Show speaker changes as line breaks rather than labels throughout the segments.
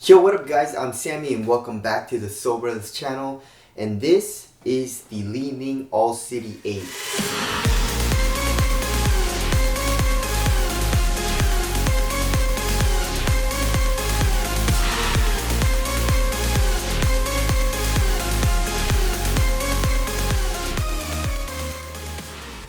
Yo, what up guys, I'm Sammy and welcome back to the Soul Brothers channel, and this is the Li-Ning All City 8.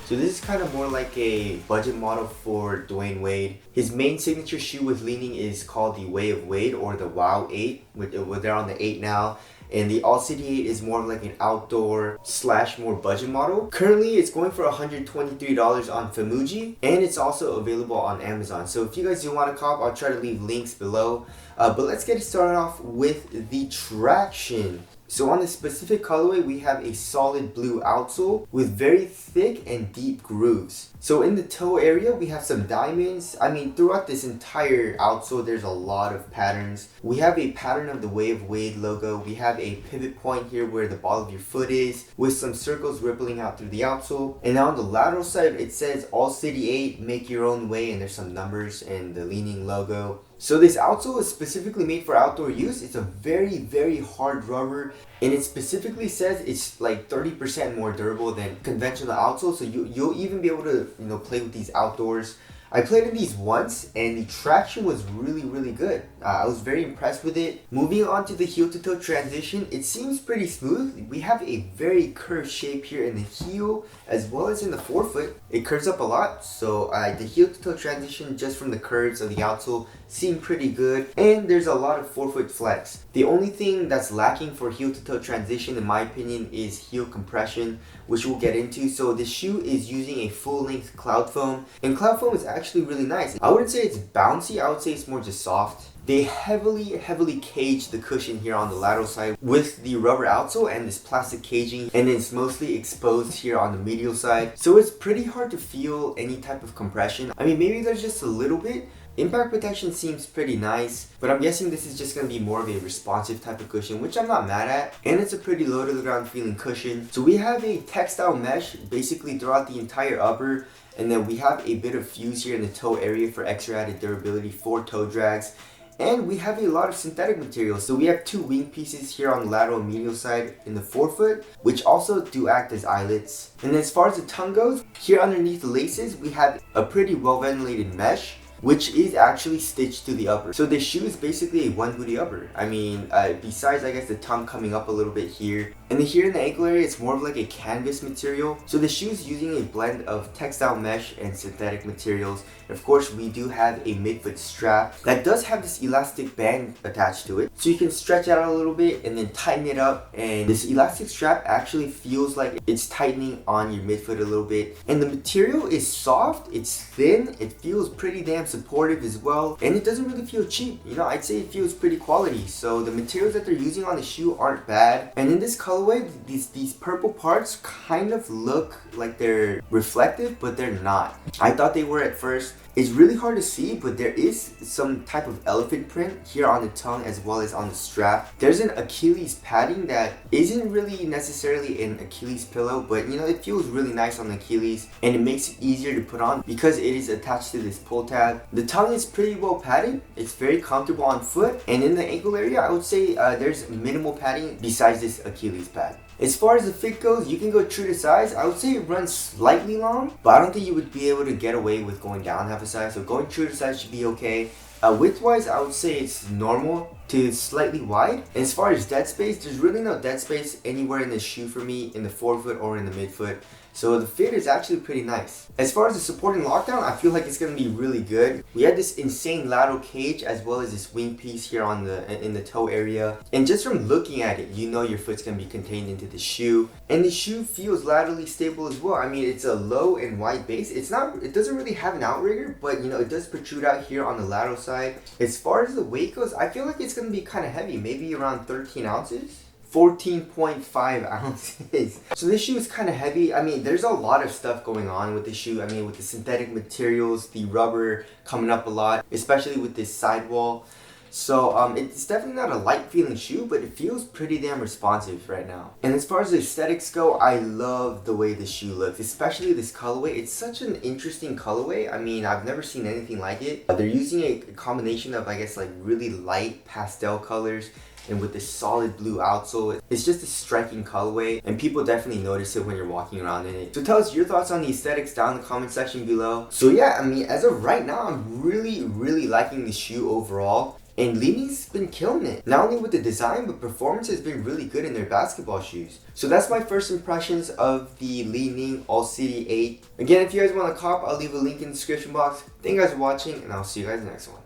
So this is kind of more like a budget model for Dwayne Wade. His main signature shoe with Li-Ning is called the Way of Wade, or the Wow 8. They're on the 8 now. And the All City 8 is more of like an outdoor / more budget model. Currently, it's going for $123 on Famuji, and it's also available on Amazon. So if you guys do want to cop, I'll try to leave links below. But let's get it started off with the traction. So on the specific colorway, we have a solid blue outsole with very thick and deep grooves. So in the toe area, we have some diamonds. I mean, throughout this entire outsole, there's a lot of patterns. We have a pattern of the Way of Wade logo. We have a pivot point here where the ball of your foot is, with some circles rippling out through the outsole. And now on the lateral side, it says All City 8, make your own way, and there's some numbers and the Li-Ning logo. So this outsole is specifically made for outdoor use. It's a very, very hard rubber, and it specifically says it's like 30% more durable than conventional outsole. So you'll even be able to play with these outdoors. I played in these once and the traction was really good. I was very impressed with it. Moving on to the heel to toe transition, it seems pretty smooth. We have a very curved shape here in the heel as well as in the forefoot. It curves up a lot, so the heel to toe transition just from the curves of the outsole seem pretty good, and there's a lot of forefoot flex. The only thing that's lacking for heel to toe transition in my opinion is heel compression, which we'll get into. So the shoe is using a full length cloud foam, and cloud foam is actually really nice. I wouldn't say it's bouncy, I would say it's more just soft. They heavily cage the cushion here on the lateral side with the rubber outsole and this plastic caging, and it's mostly exposed here on the medial side. So it's pretty hard to feel any type of compression. I mean, maybe there's just a little bit. Impact protection seems pretty nice, but I'm guessing this is just going to be more of a responsive type of cushion, which I'm not mad at. And it's a pretty low to the ground feeling cushion. So we have a textile mesh basically throughout the entire upper, and then we have a bit of fuse here in the toe area for extra added durability for toe drags. And we have a lot of synthetic materials. So we have two wing pieces here on the lateral and medial side in the forefoot, which also do act as eyelets. And as far as the tongue goes, here underneath the laces, we have a pretty well ventilated mesh, which is actually stitched to the upper. So this shoe is basically a one booty upper. I mean, besides I guess the tongue coming up a little bit here. And then here in the ankle area, it's more of like a canvas material. So the shoe is using a blend of textile mesh and synthetic materials. And of course, we do have a midfoot strap that does have this elastic band attached to it. So you can stretch out a little bit and then tighten it up. And this elastic strap actually feels like it's tightening on your midfoot a little bit. And the material is soft, it's thin, it feels pretty damn supportive as well, and it doesn't really feel cheap. I'd say it feels pretty quality. So the materials that they're using on the shoe aren't bad. And in this colorway, these purple parts kind of look like they're reflective, but they're not. I thought they were at first. It's really hard to see, but there is some type of elephant print here on the tongue as well as on the strap. There's an Achilles padding that isn't really necessarily an Achilles pillow, but it feels really nice on the Achilles, and it makes it easier to put on because it is attached to this pull tab. The tongue is pretty well padded. It's very comfortable on foot, and in the ankle area, I would say there's minimal padding besides this Achilles pad. As far as the fit goes, you can go true to size. I would say it runs slightly long, but I don't think you would be able to get away with going down half a size. So going true to size should be okay. Width-wise, I would say it's normal to slightly wide. And as far as dead space, there's really no dead space anywhere in the shoe for me, in the forefoot or in the midfoot. So the fit is actually pretty nice. As far as the support and lockdown, I feel like it's going to be really good. We had this insane lateral cage as well as this wing piece here on in the toe area. And just from looking at it, your foot's going to be contained into the shoe. And the shoe feels laterally stable as well. I mean, it's a low and wide base. It doesn't really have an outrigger, but it does protrude out here on the lateral side. As far as the weight goes, I feel like it's going to be kind of heavy, maybe around 13 ounces. 14.5 ounces. So this shoe is kind of heavy. I mean, there's a lot of stuff going on with the shoe. I mean, with the synthetic materials, the rubber coming up a lot, especially with this sidewall. So it's definitely not a light feeling shoe, but it feels pretty damn responsive right now. And as far as the aesthetics go, I love the way the shoe looks, especially this colorway. It's such an interesting colorway. I mean, I've never seen anything like it. They're using a combination of, I guess, like really light pastel colors and with this solid blue outsole. It's just a striking colorway, and people definitely notice it when you're walking around in it. So tell us your thoughts on the aesthetics down in the comment section below. So yeah, I mean, as of right now, I'm really liking the shoe overall. And Li-Ning's been killing it. Not only with the design, but performance has been really good in their basketball shoes. So that's my first impressions of the Li-Ning All City 8. Again, if you guys want to cop, I'll leave a link in the description box. Thank you guys for watching, and I'll see you guys in the next one.